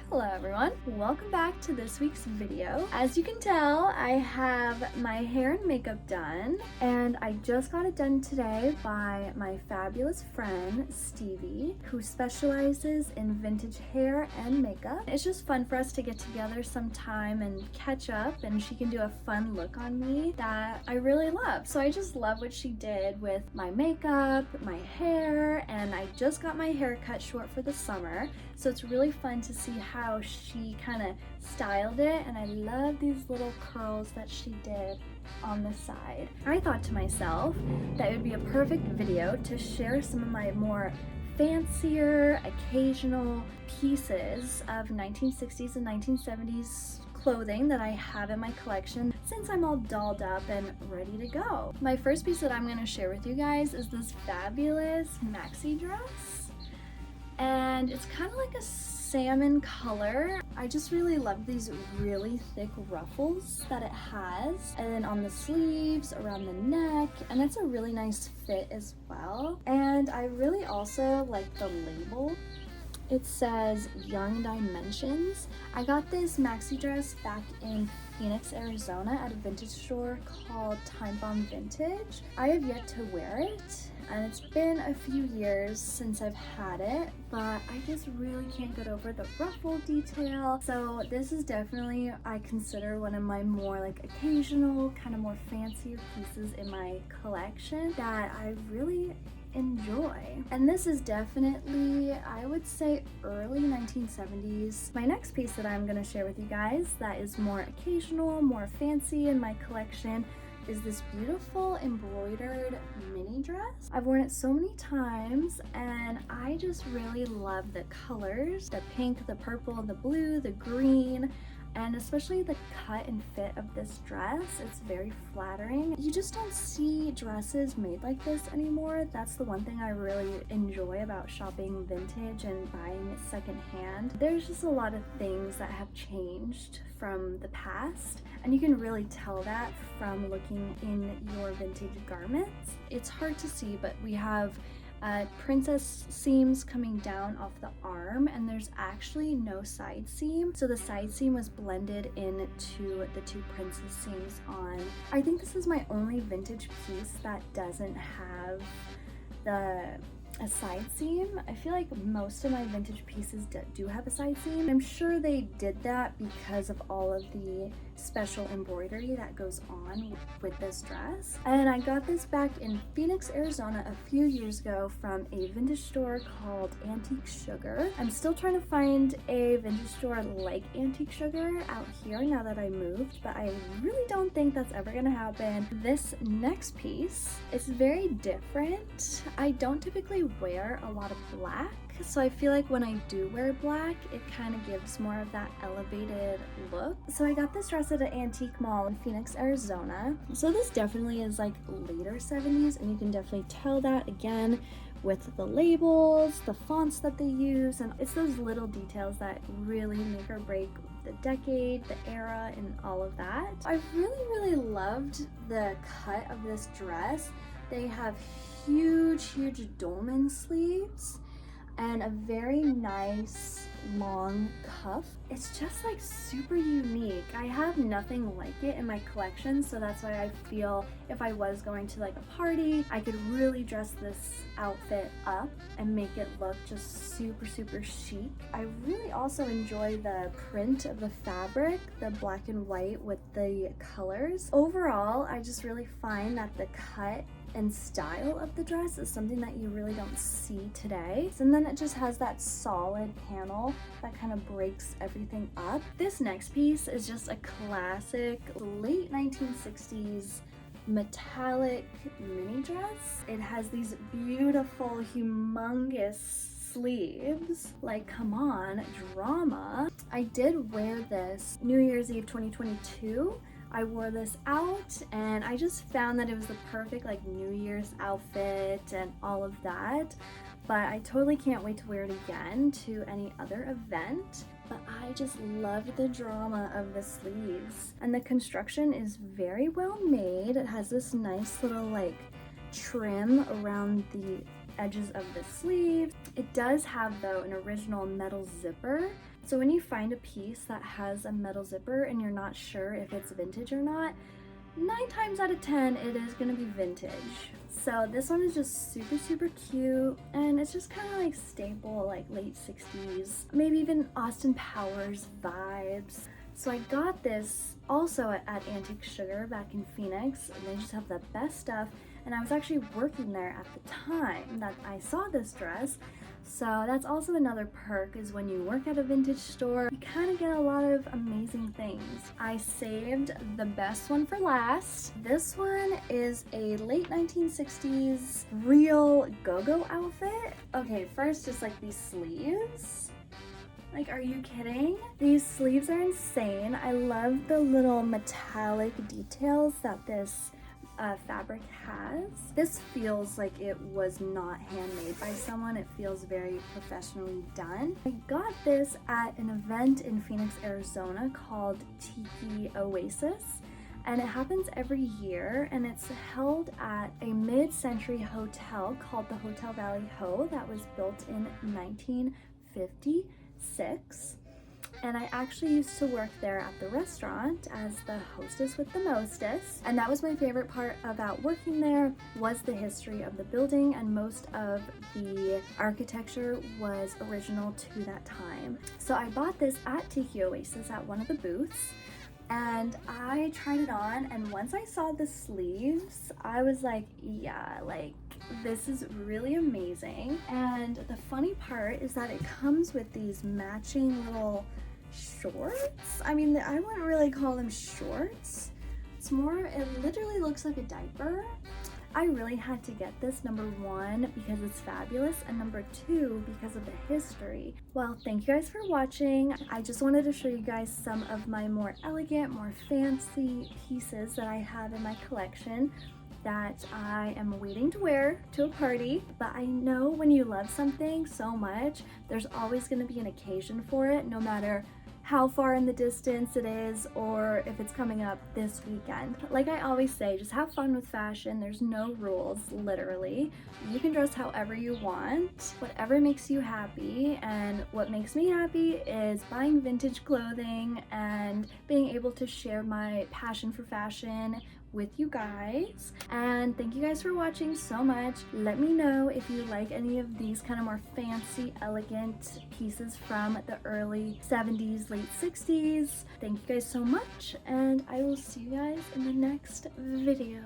Hello everyone, welcome back to this week's video. As you can tell, I have my hair and makeup done, and I just got it done today by my fabulous friend Stevie, who specializes in vintage hair and makeup. It's just fun for us to get together sometime and catch up, and she can do a fun look on me that I really love. So I just love what she did with my makeup, my hair, and I just got my hair cut short for the summer, so it's really fun to see how she kind of styled it, and I love these little curls that she did on the side. I thought to myself that it would be a perfect video to share some of my more fancier, occasional pieces of 1960s and 1970s clothing that I have in my collection since I'm all dolled up and ready to go. My first piece that I'm going to share with you guys is this fabulous maxi dress, and it's kind of like a salmon color. I just really love these really thick ruffles that it has, and then on the sleeves, around the neck, and it's a really nice fit as well. And I really also like the label. It says Young Dimensions. I got this maxi dress back in Phoenix, Arizona at a vintage store called Time Bomb Vintage. I have yet to wear it, and it's been a few years since I've had it, but I just really can't get over the ruffle detail. So this is definitely, I consider, one of my more like occasional, kind of more fancier pieces in my collection that I really enjoy. And this is definitely, I would say, early 1970s. My next piece that I'm going to share with you guys that is more occasional, more fancy in my collection is this beautiful embroidered mini dress. I've worn it so many times, and I just really love the colors, the pink, the purple, the blue, the green, and especially the cut and fit of this dress. It's very flattering. You just don't see dresses made like this anymore. That's the one thing I really enjoy about shopping vintage and buying secondhand. There's just a lot of things that have changed from the past, and you can really tell that from looking in your vintage garments. It's hard to see, but we have princess seams coming down off the arm, and there's actually no side seam, so the side seam was blended into the two princess seams on. I think this is my only vintage piece that doesn't have a side seam. I feel like most of my vintage pieces do have a side seam. I'm sure they did that because of all of the special embroidery that goes on with this dress. And I got this back in Phoenix, Arizona a few years ago from a vintage store called Antique Sugar. I'm still trying to find a vintage store like Antique Sugar out here now that I moved, but I really don't think that's ever gonna happen. This next piece is very different. I don't typically wear a lot of black, so I feel like when I do wear black, it kind of gives more of that elevated look. So I got this dress at an antique mall in Phoenix, Arizona. So this definitely is like later 70s, and you can definitely tell that again with the labels, the fonts that they use, and it's those little details that really make or break the decade, the era, and all of that. I really loved the cut of this dress. They have huge dolman sleeves and a very nice long cuff. It's just like super unique. I have nothing like it in my collection, so that's why I feel if I was going to like a party, I could really dress this outfit up and make it look just super chic. I really also enjoy the print of the fabric, the black and white with the colors. Overall, I just really find that the cut and style of the dress is something that you really don't see today. And then it just has that solid panel that kind of breaks everything up. This next piece is just a classic late 1960s metallic mini dress. It has these beautiful, humongous sleeves. Like, come on, drama. I did wear this New Year's Eve 2022. I wore this out, and I just found that it was the perfect like New Year's outfit and all of that, but I totally can't wait to wear it again to any other event. But I just love the drama of the sleeves, and the construction is very well made. It has this nice little like trim around the edges of the sleeve. It does have though an original metal zipper. So when you find a piece that has a metal zipper and you're not sure if it's vintage or not, 9 times out of 10 it is gonna be vintage. So this one is just super cute, and it's just kind of like staple, like late 60s, maybe even Austin Powers vibes. So I got this also at Antique Sugar back in Phoenix, and they just have the best stuff. And I was actually working there at the time that I saw this dress. So that's also another perk, is when you work at a vintage store, you kind of get a lot of amazing things. I saved the best one for last. This one is a late 1960s real go-go outfit. Okay, first just like these sleeves. Like, are you kidding? These sleeves are insane. I love the little metallic details that this fabric has. This feels like it was not handmade by someone. It feels very professionally done. I got this at an event in Phoenix, Arizona called Tiki Oasis, and it happens every year, and it's held at a mid-century hotel called the Hotel Valley Ho that was built in 1956. And I actually used to work there at the restaurant as the hostess with the mostess. And that was my favorite part about working there, was the history of the building, and most of the architecture was original to that time. So I bought this at Tiki Oasis at one of the booths, and I tried it on, and once I saw the sleeves, I was like, yeah, like, this is really amazing. And the funny part is that it comes with these matching little shorts. I mean, I wouldn't really call them shorts. It's more, it literally looks like a diaper. I really had to get this, number one, because it's fabulous, and number two, because of the history. Well, thank you guys for watching. I just wanted to show you guys some of my more elegant, more fancy pieces that I have in my collection that I am waiting to wear to a party. But I know when you love something so much, there's always going to be an occasion for it, no matter how far in the distance it is or if it's coming up this weekend. Like I always say, just have fun with fashion. There's no rules, literally. You can dress however you want, whatever makes you happy. And what makes me happy is buying vintage clothing and being able to share my passion for fashion with you guys. And thank you guys for watching so much. Let me know if you like any of these kind of more fancy, elegant pieces from the early 70s, late 60s. Thank you guys so much, and I will see you guys in the next video.